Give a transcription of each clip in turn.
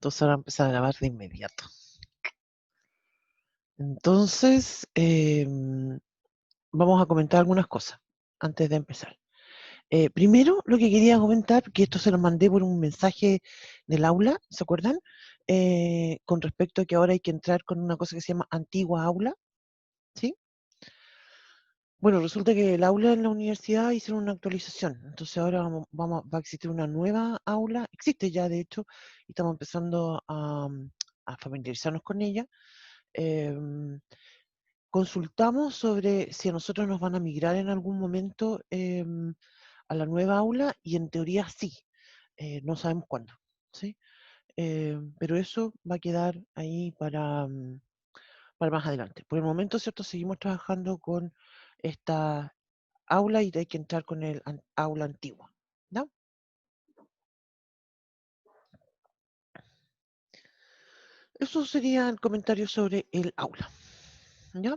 Entonces ahora empezar a grabar de inmediato. Entonces, vamos a comentar algunas cosas antes de empezar. Primero, lo que quería comentar, que esto se lo mandé por un mensaje del aula, ¿se acuerdan? Con respecto a que ahora hay que entrar con una cosa que se llama antigua aula, ¿sí? Bueno, resulta que el aula en la universidad hicieron una actualización, entonces ahora va a existir una nueva aula, existe ya de hecho, y estamos empezando a familiarizarnos con ella. Em, Consultamos sobre si a nosotros nos van a migrar en algún momento a la nueva aula y en teoría sí, no sabemos cuándo, ¿sí? Pero eso va a quedar ahí para más adelante. Por el momento, ¿cierto? Seguimos trabajando con esta aula y hay que entrar con el aula antigua, ¿no? Eso sería el comentario sobre el aula, ¿ya?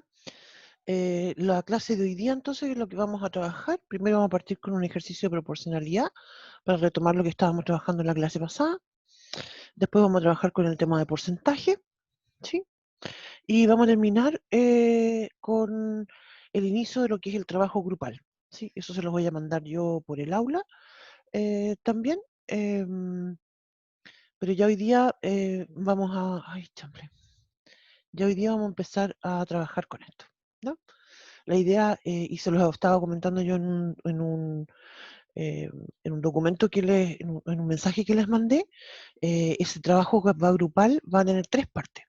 La clase de hoy día, entonces, es lo que vamos a trabajar. Primero vamos a partir con un ejercicio de proporcionalidad para retomar lo que estábamos trabajando en la clase pasada. Después vamos a trabajar con el tema de porcentaje, ¿sí? Y vamos a terminar con el inicio de lo que es el trabajo grupal, ¿sí? Eso se los voy a mandar yo por el aula también. Pero ya hoy día vamos a... Ay, chambre. Ya hoy día vamos a empezar a trabajar con esto, ¿no? La idea, y se los estaba comentando yo eh, en un documento en un mensaje que les mandé, ese trabajo que va grupal va a tener tres partes.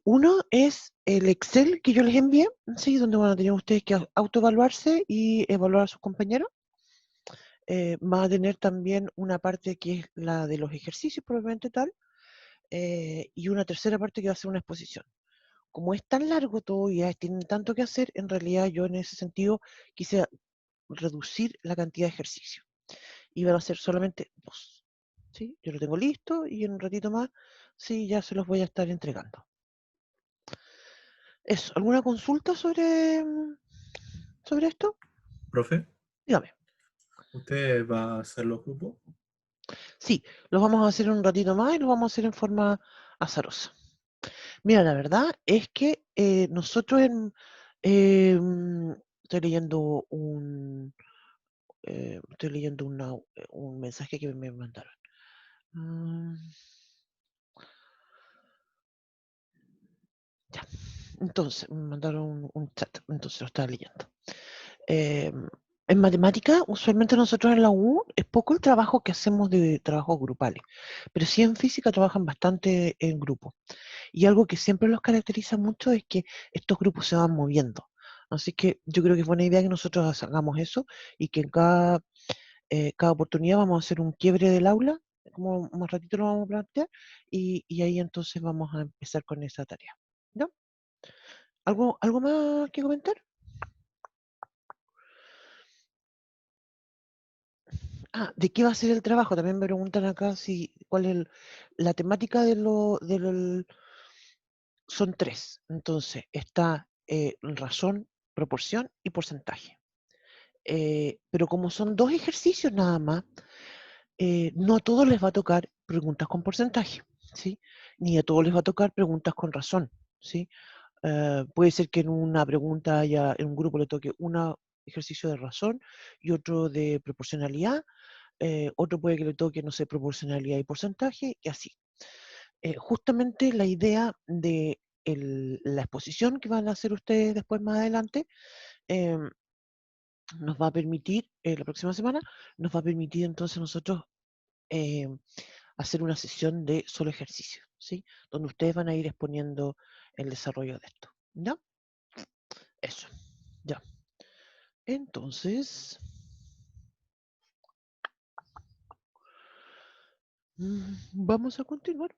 Uno es el Excel que yo les envié, ¿sí? Donde van a tener ustedes que autoevaluarse y evaluar a sus compañeros. Va a tener también una parte que es la de los ejercicios propiamente tal, y una tercera parte que va a ser una exposición. Como es tan largo todo y tienen tanto que hacer, en realidad yo en ese sentido quise reducir la cantidad de ejercicios. Y van a ser solamente dos. ¿Sí? Yo lo tengo listo y en un ratito más, sí, ya se los voy a estar entregando. Eso, ¿alguna consulta sobre esto? Profe, Dígame. ¿usted va a hacer los grupos? Sí, los vamos a hacer en un ratito más y los vamos a hacer en forma azarosa. Mira, la verdad es que nosotros estoy leyendo un mensaje que me mandaron. Mm, ya, entonces, me mandaron un chat, entonces lo estaba leyendo. Eh, en matemática, usualmente nosotros en la U es poco el trabajo que hacemos de trabajos grupales, pero sí en física trabajan bastante en grupo. Y algo que siempre los caracteriza mucho es que estos grupos se van moviendo. Así que yo creo que es buena idea que nosotros hagamos eso y que en cada oportunidad vamos a hacer un quiebre del aula, como más ratito lo vamos a plantear, y ahí entonces vamos a empezar con esa tarea. ¿No? ¿Algo más que comentar? Ah, ¿de qué va a ser el trabajo? También me preguntan acá cuál es la temática son tres. Entonces, está razón, proporción y porcentaje. Pero como son dos ejercicios nada más, no a todos les va a tocar preguntas con porcentaje, ¿sí? Ni a todos les va a tocar preguntas con razón, ¿sí? Puede ser que en una pregunta en un grupo le toque un ejercicio de razón y otro de proporcionalidad, otro puede que le toque, no sé, proporcionalidad y porcentaje, y así. Justamente la idea de la exposición que van a hacer ustedes después más adelante, em, nos va a permitir, la próxima semana, nos va a permitir entonces nosotros em, hacer una sesión de solo ejercicio, ¿sí? Donde ustedes van a ir exponiendo el desarrollo de esto, ¿ya? Eso, ya. Entonces, vamos a continuar.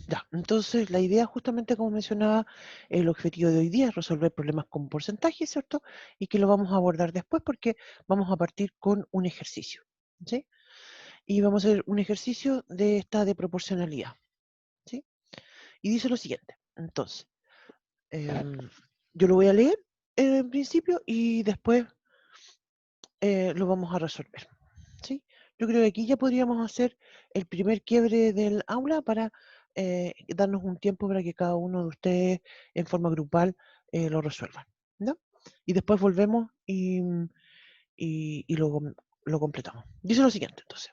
Ya, entonces la idea justamente como mencionaba, el objetivo de hoy día es resolver problemas con porcentaje, ¿cierto? Y que lo vamos a abordar después porque vamos a partir con un ejercicio, ¿sí? Y vamos a hacer un ejercicio de esta de proporcionalidad, ¿sí? Y dice lo siguiente, entonces, em, yo lo voy a leer en principio y después lo vamos a resolver, ¿sí? Yo creo que aquí ya podríamos hacer el primer quiebre del aula para darnos un tiempo para que cada uno de ustedes en forma grupal lo resuelvan, ¿no? Y después volvemos y lo completamos. Dice lo siguiente, entonces.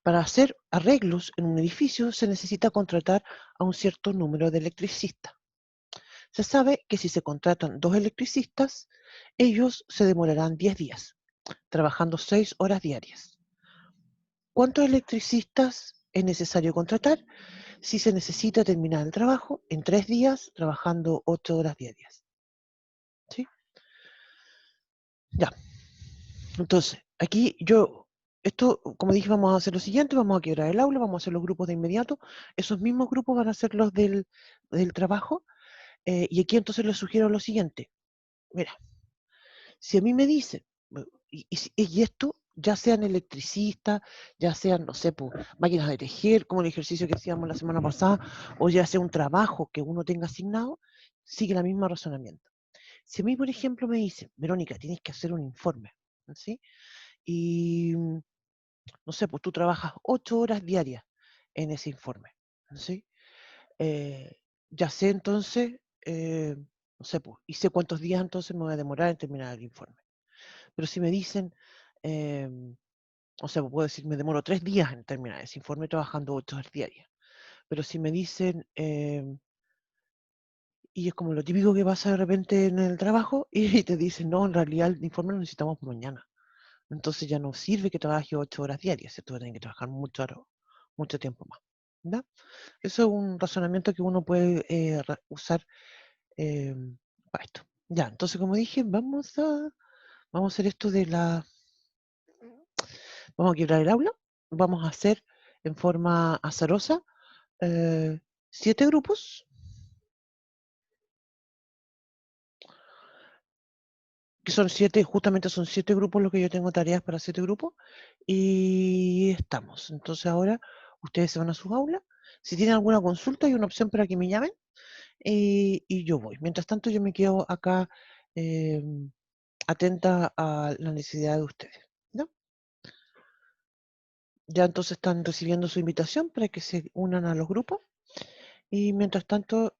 Para hacer arreglos en un edificio se necesita contratar a un cierto número de electricistas. Se sabe que si se contratan 2 electricistas, ellos se demorarán 10 días, trabajando 6 horas diarias. ¿Cuántos electricistas es necesario contratar si se necesita terminar el trabajo en 3 días, trabajando 8 horas diarias? ¿Sí? Ya. Entonces, aquí esto, como dije, vamos a hacer lo siguiente, vamos a quebrar el aula, vamos a hacer los grupos de inmediato. Esos mismos grupos van a ser los del trabajo. Y aquí entonces les sugiero lo siguiente. Mira, si a mí me dicen, y esto, ya sean electricistas, ya sean, no sé, pues, máquinas de tejer, como el ejercicio que hacíamos la semana pasada, o ya sea un trabajo que uno tenga asignado, sigue el mismo razonamiento. Si a mí, por ejemplo, me dicen, Verónica, tienes que hacer un informe, ¿sí? Y, no sé, pues tú trabajas 8 horas diarias en ese informe, ¿sí? Eh, ya sé entonces, no sé, pues, y sé cuántos días entonces me voy a demorar en terminar el informe. Pero si me dicen, o sea, puedo decir, me demoro 3 días en terminar ese informe trabajando 8 horas diarias. Pero si me dicen, y es como lo típico que pasa de repente en el trabajo, y te dicen, no, en realidad el informe lo necesitamos por mañana. Entonces ya no sirve que trabaje 8 horas diarias, ¿cierto? Va a tener que trabajar mucho tiempo más. ¿Ya? Eso es un razonamiento que uno puede usar eh, para esto. Ya, entonces como dije, vamos a hacer esto vamos a quebrar el aula, vamos a hacer en forma azarosa eh, 7 grupos, que son justamente son 7 grupos lo que yo tengo tareas para 7 grupos, y estamos. Entonces ahora ustedes se van a sus aulas. Si tienen alguna consulta, hay una opción para que me llamen y yo voy. Mientras tanto, yo me quedo acá eh, atenta a la necesidad de ustedes. ¿No? Ya entonces están recibiendo su invitación para que se unan a los grupos y mientras tanto,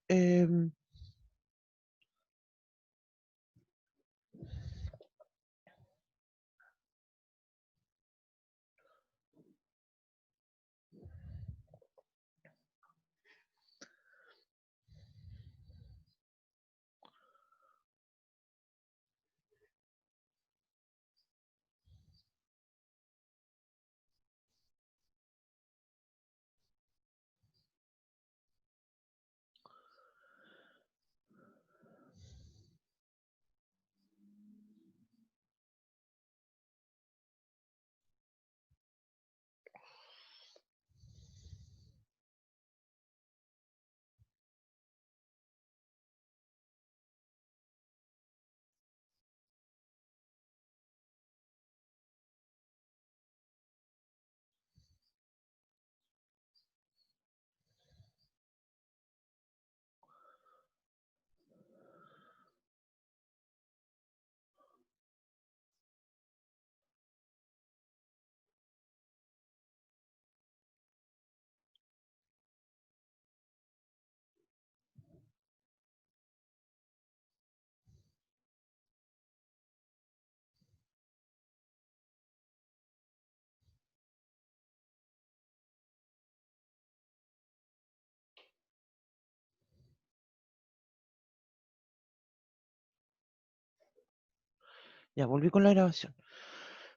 ya volví con la grabación.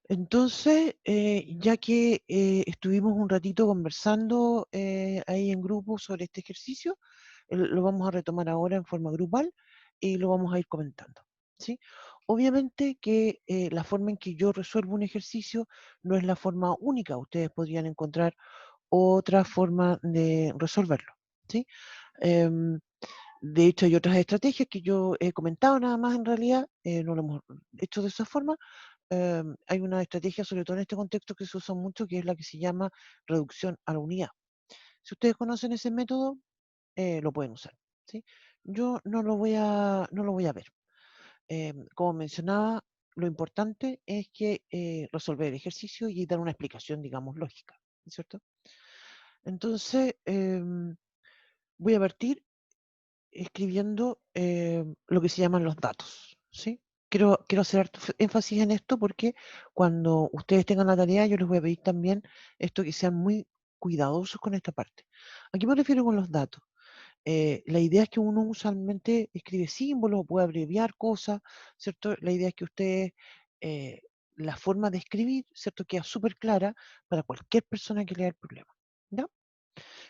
Entonces, ya que estuvimos un ratito conversando ahí en grupo sobre este ejercicio, lo vamos a retomar ahora en forma grupal y lo vamos a ir comentando. ¿Sí? Obviamente que la forma en que yo resuelvo un ejercicio no es la forma única. Ustedes podrían encontrar otra forma de resolverlo. ¿Sí? Em, de hecho, hay otras estrategias que yo he comentado nada más en realidad, no lo hemos hecho de esa forma. Hay una estrategia, sobre todo en este contexto, que se usa mucho, que es la que se llama reducción a la unidad. Si ustedes conocen ese método, lo pueden usar. ¿Sí? Yo no lo voy a ver. Como mencionaba, lo importante es que resolver el ejercicio y dar una explicación, digamos, lógica, ¿no es cierto? Entonces, voy a partir escribiendo lo que se llaman los datos, ¿sí? Quiero hacer énfasis en esto porque cuando ustedes tengan la tarea, yo les voy a pedir también esto que sean muy cuidadosos con esta parte. ¿A qué me refiero con los datos? La idea es que uno usualmente escribe símbolos, puede abreviar cosas, ¿cierto? La idea es que ustedes, eh, la forma de escribir, ¿cierto? Queda súper clara para cualquier persona que lea el problema, ¿ya?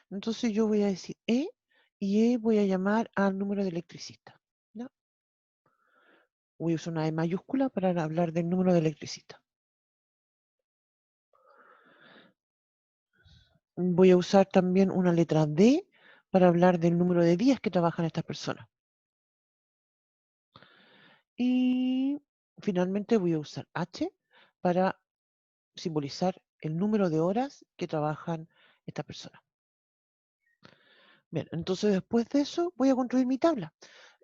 Entonces yo voy a decir y voy a llamar al número de electricista, ¿ya? Voy a usar una E mayúscula para hablar del número de electricista. Voy a usar también una letra D para hablar del número de días que trabajan estas personas. Y finalmente voy a usar H para simbolizar el número de horas que trabajan estas personas. Bien, entonces después de eso voy a construir mi tabla.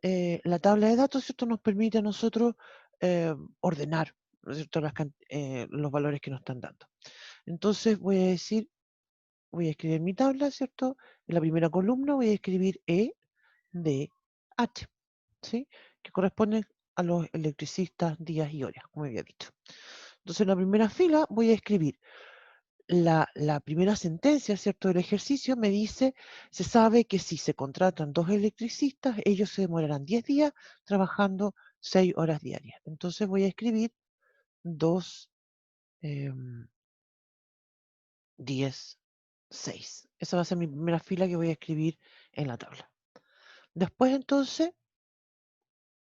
La tabla de datos, ¿cierto? Nos permite a nosotros ordenar, ¿no es cierto? Los valores que nos están dando. Entonces voy a decir, voy a escribir mi tabla, ¿cierto? En la primera columna voy a escribir E, D, H, ¿sí? Que corresponden a los electricistas, días y horas, como había dicho. Entonces en la primera fila voy a escribir la primera sentencia, ¿cierto?, del ejercicio me dice, se sabe que si se contratan 2 electricistas, ellos se demorarán 10 días trabajando 6 horas diarias. Entonces voy a escribir 2, 10, 6. Esa va a ser mi primera fila que voy a escribir en la tabla. Después entonces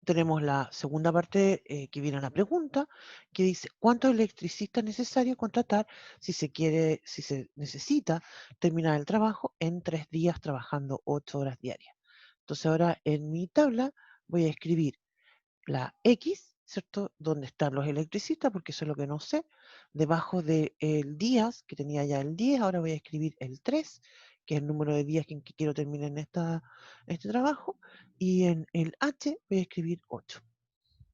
tenemos la segunda parte que viene a la pregunta, que dice cuántos electricistas es necesario contratar si se necesita terminar el trabajo en 3 días trabajando 8 horas diarias. Entonces ahora en mi tabla voy a escribir la X, ¿cierto? ¿Dónde están los electricistas? Porque eso es lo que no sé. Debajo del días, que tenía ya el 10, ahora voy a escribir el 3, que es el número de días en que quiero terminar en este trabajo. Y en el H voy a escribir 8.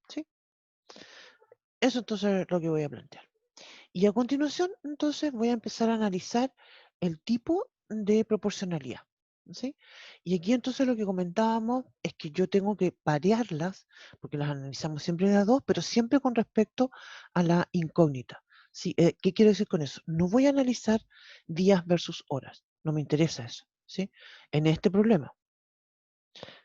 ¿Sí? Eso entonces es lo que voy a plantear. Y a continuación, entonces, voy a empezar a analizar el tipo de proporcionalidad. ¿Sí? Y aquí entonces lo que comentábamos es que yo tengo que parearlas, porque las analizamos siempre de a dos, pero siempre con respecto a la incógnita. ¿Sí? ¿Qué quiero decir con eso? No voy a analizar días versus horas, no me interesa eso. ¿Sí? En este problema.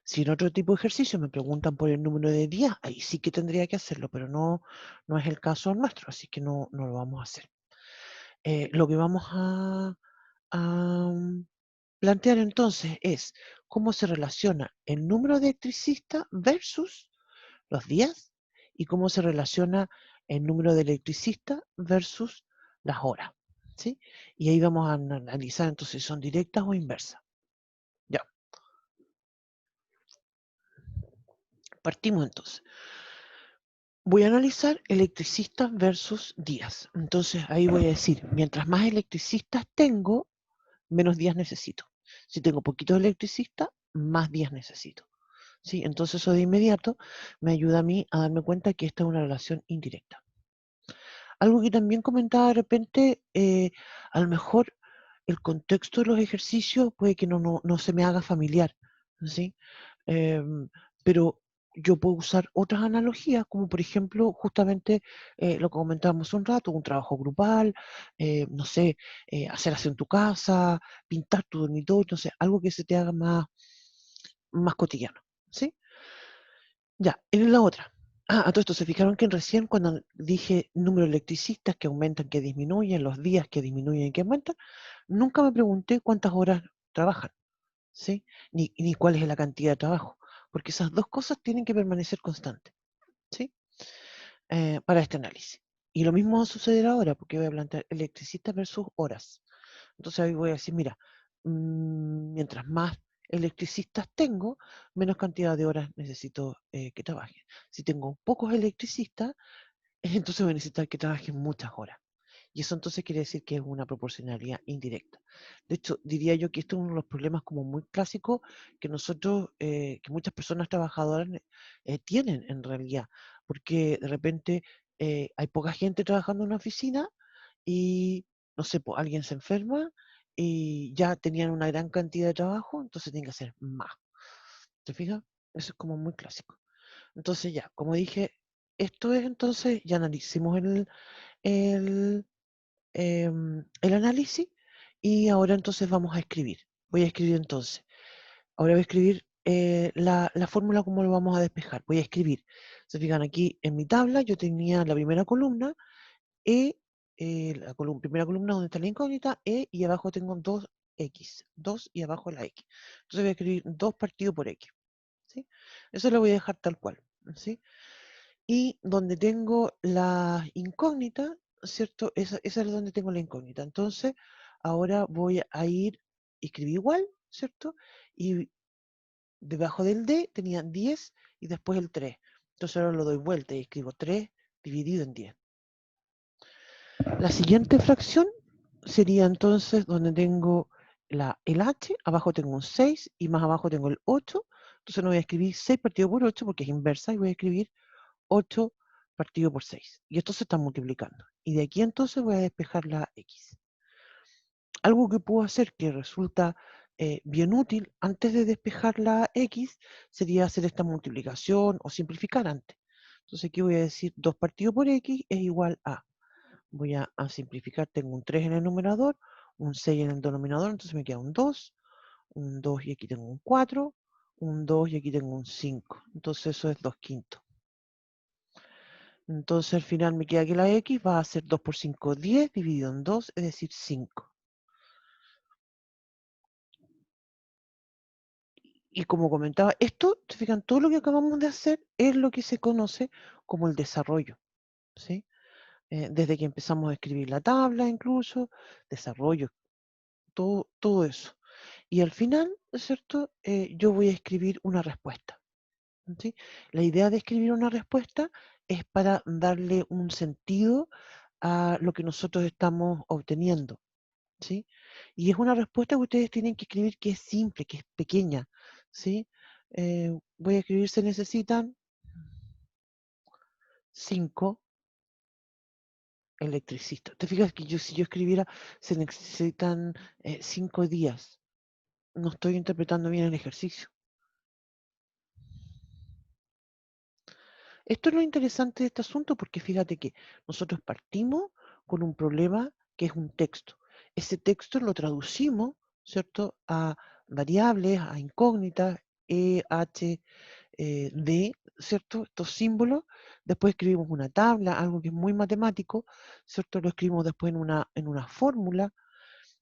Si en otro tipo de ejercicio me preguntan por el número de días, ahí sí que tendría que hacerlo, pero no es el caso nuestro, así que no lo vamos a hacer. Lo que vamos a plantear entonces es cómo se relaciona el número de electricistas versus los días y cómo se relaciona el número de electricistas versus las horas. ¿Sí? Y ahí vamos a analizar entonces si son directas o inversas. Ya, partimos entonces. Voy a analizar electricistas versus días. Entonces ahí voy a decir, mientras más electricistas tengo, menos días necesito. Si tengo poquitos electricistas, más días necesito. ¿Sí? Entonces eso de inmediato me ayuda a mí a darme cuenta que esta es una relación indirecta. Algo que también comentaba de repente, a lo mejor el contexto de los ejercicios puede que no se me haga familiar, ¿sí? Em, pero yo puedo usar otras analogías, como por ejemplo, justamente lo que comentábamos un rato, un trabajo grupal, no sé, hacer aseo en tu casa, pintar tu dormitorio, no sé, algo que se te haga más cotidiano, ¿sí? Ya, en la otra. A todo esto, ¿se fijaron que recién cuando dije número de electricistas que aumentan, que disminuyen, los días que disminuyen y que aumentan, nunca me pregunté cuántas horas trabajan, ¿sí? Ni cuál es la cantidad de trabajo, porque esas dos cosas tienen que permanecer constantes, ¿sí? Para este análisis. Y lo mismo va a suceder ahora, porque voy a plantear electricistas versus horas. Entonces ahí voy a decir, mira, mientras más electricistas tengo, menos cantidad de horas necesito que trabajen. Si tengo pocos electricistas, entonces voy a necesitar que trabajen muchas horas. Y eso entonces quiere decir que es una proporcionalidad indirecta. De hecho, diría yo que esto es uno de los problemas como muy clásicos que nosotros, que muchas personas trabajadoras tienen en realidad, porque de repente hay poca gente trabajando en una oficina y, no sé, pues alguien se enferma y ya tenían una gran cantidad de trabajo, entonces tienen que hacer más. ¿Te fijas? Eso es como muy clásico. Entonces ya, como dije, esto es entonces, ya analicemos el, el análisis y ahora entonces vamos a escribir. Voy a escribir entonces. Ahora voy a escribir la fórmula como lo vamos a despejar. Voy a escribir. Se fijan aquí en mi tabla, yo tenía la primera columna, E, primera columna donde está la incógnita, E, y abajo tengo 2x, 2 y abajo la x. Entonces voy a escribir 2 partido por x. ¿Sí? Eso lo voy a dejar tal cual. ¿Sí? Y donde tengo la incógnita, ¿cierto? Esa es donde tengo la incógnita. Entonces, ahora voy a ir, escribí igual, ¿cierto? Y debajo del D tenía 10 y después el 3. Entonces ahora lo doy vuelta y escribo 3 dividido en 10. La siguiente fracción sería entonces donde tengo el H, abajo tengo un 6 y más abajo tengo el 8. Entonces no voy a escribir 6 partido por 8 porque es inversa y voy a escribir 8 partido por 6. Y esto se está multiplicando. Y de aquí entonces voy a despejar la X. Algo que puedo hacer que resulta bien útil antes de despejar la X sería hacer esta multiplicación o simplificar antes. Entonces aquí voy a decir 2 partido por X es igual a, voy a simplificar, tengo un 3 en el numerador, un 6 en el denominador, entonces me queda un 2 y aquí tengo un 4, un 2 y aquí tengo un 5. Entonces eso es 2 quintos. Entonces al final me queda que la X va a ser 2 por 5, 10 dividido en 2, es decir, 5. Y como comentaba, esto, se fijan, todo lo que acabamos de hacer es lo que se conoce como el desarrollo, ¿sí? Desde que empezamos a escribir la tabla incluso, desarrollo, todo eso. Y al final, ¿es cierto? Yo voy a escribir una respuesta, ¿sí? La idea de escribir una respuesta es para darle un sentido a lo que nosotros estamos obteniendo, ¿sí? Y es una respuesta que ustedes tienen que escribir que es simple, que es pequeña, ¿sí? Voy a escribir, se necesitan 5 electricistas. ¿Te fijas que si yo escribiera, se necesitan 5 días? No estoy interpretando bien el ejercicio. Esto es lo interesante de este asunto porque fíjate que nosotros partimos con un problema que es un texto. Ese texto lo traducimos, ¿cierto?, a variables, a incógnitas, E, H, D, ¿cierto? Estos símbolos. Después escribimos una tabla, algo que es muy matemático, ¿cierto? Lo escribimos después en una fórmula,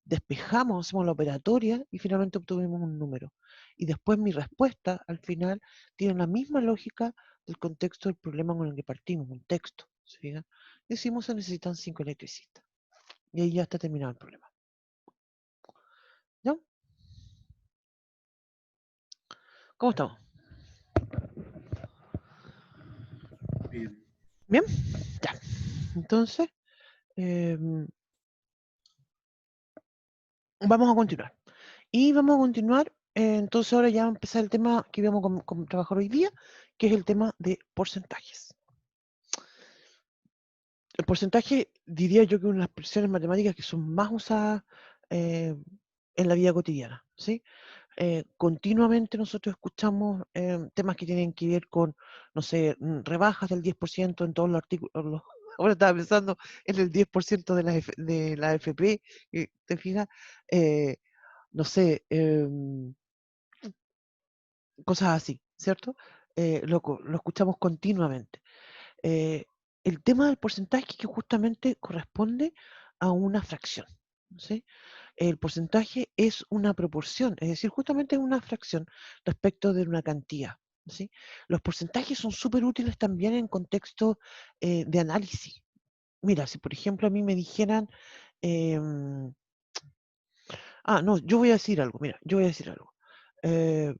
despejamos, hacemos la operatoria y finalmente obtuvimos un número. Y después mi respuesta al final tiene la misma lógica del contexto del problema con el que partimos, un texto. ¿Se fijan? Decimos se necesitan 5 electricistas. Y ahí ya está terminado el problema. ¿Ya? ¿Cómo estamos? Bien. ¿Bien? Ya. Entonces, em, vamos a continuar. Y vamos a continuar, entonces ahora ya va a empezar el tema que íbamos a trabajar hoy día, que es el tema de porcentajes. El porcentaje diría yo que es una de las expresiones matemáticas que son más usadas eh, en la vida cotidiana, ¿sí? Continuamente nosotros escuchamos temas que tienen que ver con, no sé, rebajas del 10% en todos los artículos. Ahora estaba pensando en el 10% de la AFP, ¿te fijas? Eh, no sé, cosas así, ¿cierto? Lo escuchamos continuamente. Eh, el tema del porcentaje que justamente corresponde a una fracción, ¿sí? El porcentaje es una proporción, es decir, justamente es una fracción respecto de una cantidad, ¿sí? Los porcentajes son súper útiles también en contexto de análisis. Mira, si por ejemplo a mí me dijeran, em, no, yo voy a decir algo, mira, yo voy a decir algo. Eh,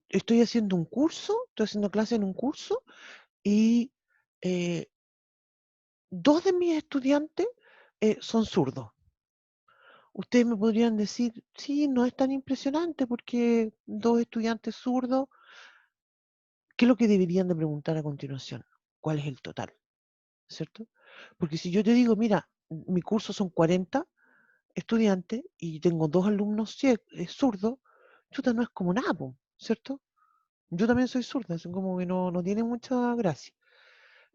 estoy haciendo un curso, estoy haciendo clase en un curso y eh, dos de mis estudiantes son zurdos. Ustedes me podrían decir, sí, no es tan impresionante porque dos estudiantes zurdos, ¿qué es lo que deberían de preguntar a continuación? ¿Cuál es el total? ¿cierto? Porque si yo te digo, mira, mi curso son 40 estudiantes y tengo 2 alumnos zurdos, chuta, no es como nada, po, ¿cierto? Yo también soy zurda, así como que no tiene mucha gracia.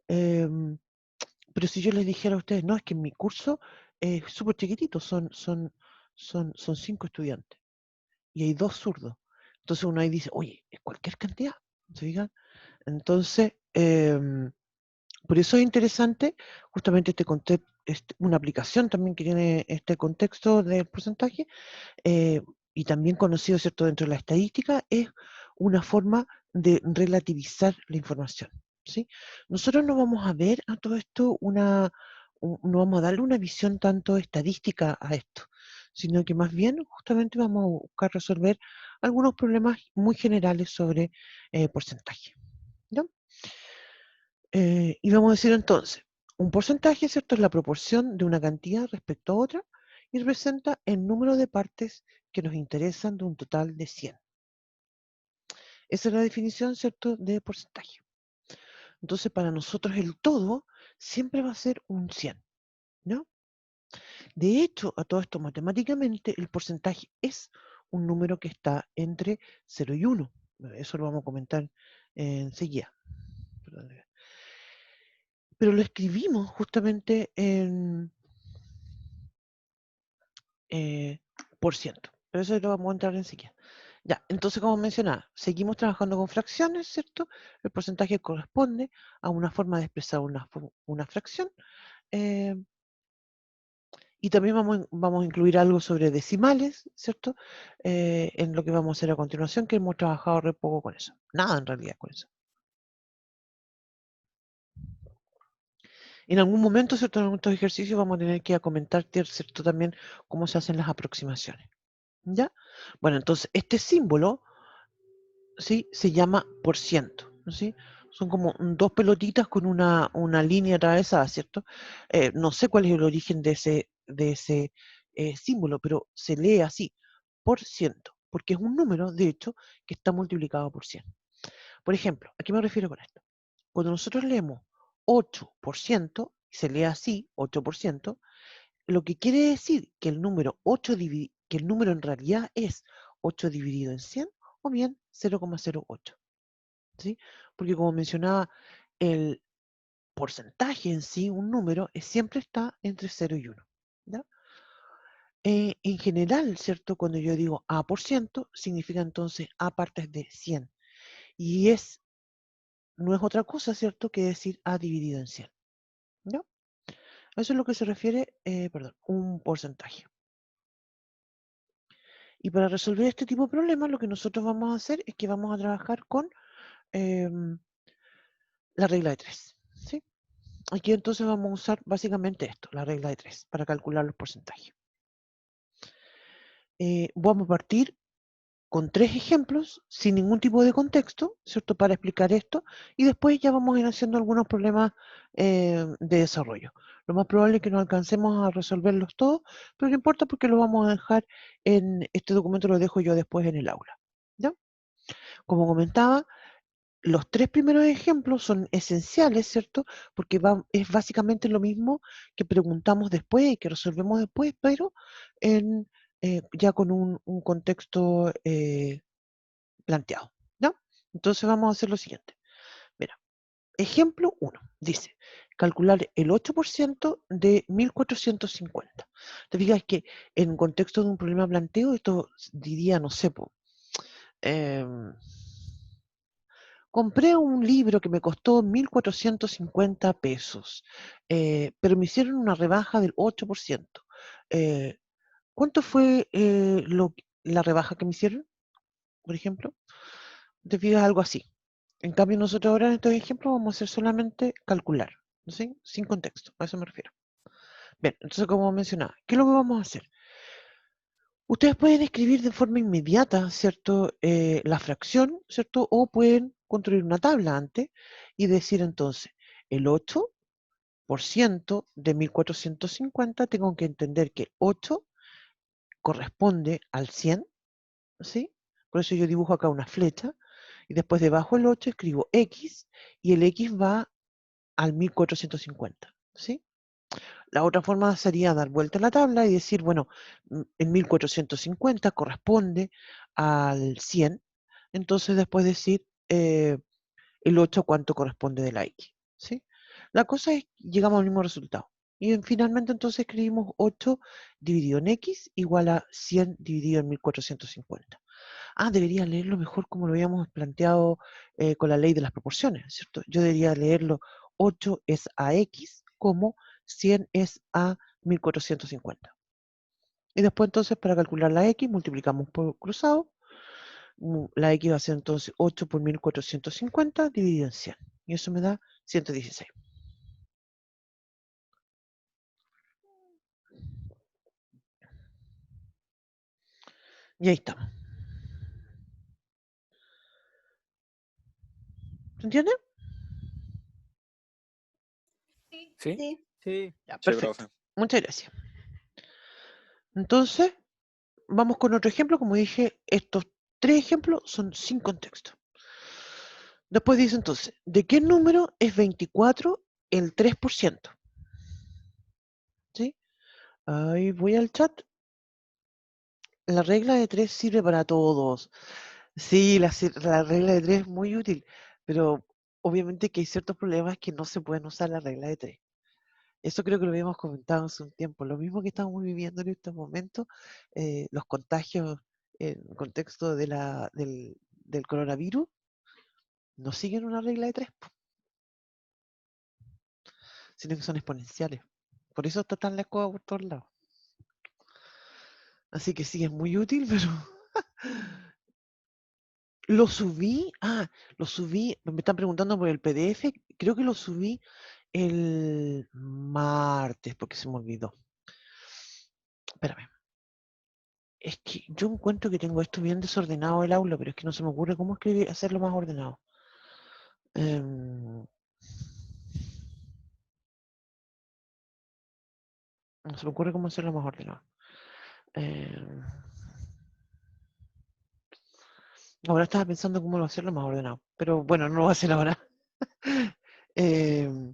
Em, pero si yo les dijera a ustedes, no, es que mi curso es súper chiquitito, son 5 estudiantes y hay 2 zurdos. Entonces uno ahí dice, oye, es cualquier cantidad, ¿se fijan? Entonces, por eso es interesante justamente este concepto, una aplicación también que tiene este contexto del porcentaje, eh, y también conocido, ¿cierto?, dentro de la estadística, es una forma de relativizar la información, ¿sí? Nosotros no vamos a ver a todo esto no vamos a darle una visión tanto estadística a esto, sino que más bien justamente vamos a buscar resolver algunos problemas muy generales sobre porcentaje, ¿ya? Y vamos a decir entonces, un porcentaje, ¿cierto?, es la proporción de una cantidad respecto a otra y representa el número de partes que nos interesan de un total de 100. Esa es la definición, ¿cierto?, de porcentaje. Entonces, para nosotros el todo siempre va a ser un 100, ¿no? De hecho, a todo esto matemáticamente, el porcentaje es un número que está entre 0 y 1. Eso lo vamos a comentar enseguida. Perdón. Pero lo escribimos justamente en por ciento. Pero eso lo vamos a entrar enseguida. Ya, entonces, como mencionaba, seguimos trabajando con fracciones, ¿cierto? El porcentaje corresponde a una forma de expresar una fracción. eh, y también vamos a incluir algo sobre decimales, ¿cierto? En lo que vamos a hacer a continuación, que hemos trabajado re poco con eso. Nada en realidad con eso. En algún momento, ¿cierto? En estos ejercicios vamos a tener que comentar, ¿cierto? También cómo se hacen las aproximaciones. ¿Ya? Bueno, entonces este símbolo, ¿sí?, se llama por ciento, ¿sí? Son como dos pelotitas con una línea atravesada, ¿cierto? No sé cuál es el origen de ese símbolo, pero se lee así, por ciento, porque es un número, de hecho, que está multiplicado por 100. Por ejemplo, ¿a qué me refiero con esto? Cuando nosotros leemos 8%, se lee así, 8%, lo que quiere decir que el número que el número en realidad es 8 dividido en 100 o bien 0,08, ¿sí? Porque como mencionaba, el porcentaje en sí, un número, siempre está entre 0 y 1, ¿ya? En general, ¿cierto? Cuando yo digo A por ciento, significa entonces A partes de 100. Y no es otra cosa, ¿cierto?, que decir A dividido en 100, ¿ya? Eso es lo que se refiere, perdón, un porcentaje. Y para resolver este tipo de problemas, lo que nosotros vamos a hacer es que vamos a trabajar con la regla de 3, ¿sí? Aquí entonces vamos a usar básicamente esto, la regla de 3, para calcular los porcentajes. Vamos a partir con 3 ejemplos, sin ningún tipo de contexto, ¿cierto?, para explicar esto, y después ya vamos a ir haciendo algunos problemas de desarrollo. Lo más probable es que no alcancemos a resolverlos todos, pero no importa porque lo vamos a dejar este documento, lo dejo yo después en el aula, ¿ya? Como comentaba, los 3 primeros ejemplos son esenciales, ¿cierto? Porque es básicamente lo mismo que preguntamos después y que resolvemos después, pero ya con un contexto planteado, ¿no? Entonces vamos a hacer lo siguiente. Mira, ejemplo 1, dice, calcular el 8% de 1450. Te fijas que en contexto de un problema planteo, esto diría, no sé, compré un libro que me costó 1.450 pesos, pero me hicieron una rebaja del 8%. ¿Cuánto fue la rebaja que me hicieron, por ejemplo? Te fijas algo así. En cambio, nosotros ahora en estos ejemplos vamos a hacer solamente calcular, ¿sí? Sin contexto, a eso me refiero. Bien, entonces como mencionaba, ¿qué es lo que vamos a hacer? Ustedes pueden escribir de forma inmediata, ¿cierto?, la fracción, ¿cierto? O pueden construir una tabla antes y decir entonces, el 8% de 1450, tengo que entender que 8 corresponde al 100, ¿sí? Por eso yo dibujo acá una flecha y después debajo del 8 escribo X y el X va al 1450, ¿sí? La otra forma sería dar vuelta a la tabla y decir, bueno, el 1450 corresponde al 100, entonces después decir el 8 cuánto corresponde de la X, ¿sí? La cosa es que llegamos al mismo resultado. Y finalmente entonces escribimos 8 dividido en X igual a 100 dividido en 1450. Ah, debería leerlo mejor como lo habíamos planteado con la ley de las proporciones, ¿cierto? Yo debería leerlo 8 es a X como 100 es a 1450. Y después entonces para calcular la X multiplicamos por cruzado. La X va a ser entonces 8 por 1450 dividido en 100. Y eso me da 116. Y ahí estamos. ¿Se entiende? ¿Sí? Sí. Sí. Ya, Sí, perfecto. profe. Muchas gracias. Entonces, vamos con otro ejemplo. Como dije, estos 3 ejemplos son sin contexto. Después dice entonces, ¿de qué número es 24 el 3%? ¿Sí? Ahí voy al chat. La regla de 3 sirve para todos. Sí, la regla de 3 es muy útil, pero obviamente que hay ciertos problemas que no se pueden usar la regla de 3. Eso creo que lo habíamos comentado hace un tiempo. Lo mismo que estamos viviendo en estos momentos, los contagios en el contexto del coronavirus, no siguen una regla de 3, sino que son exponenciales. Por eso está tan la escoba por todos lados. Así que sí, es muy útil, pero lo subí. Lo subí. Me están preguntando por el PDF. Creo que lo subí el martes, porque se me olvidó. Espérame. Es que yo encuentro que tengo esto bien desordenado el aula, pero es que no se me ocurre cómo escribir, hacerlo más ordenado. Em, no se me ocurre cómo hacerlo más ordenado. Em, ahora estaba pensando cómo hacerlo más ordenado, pero bueno, no lo voy a hacer ahora. Em,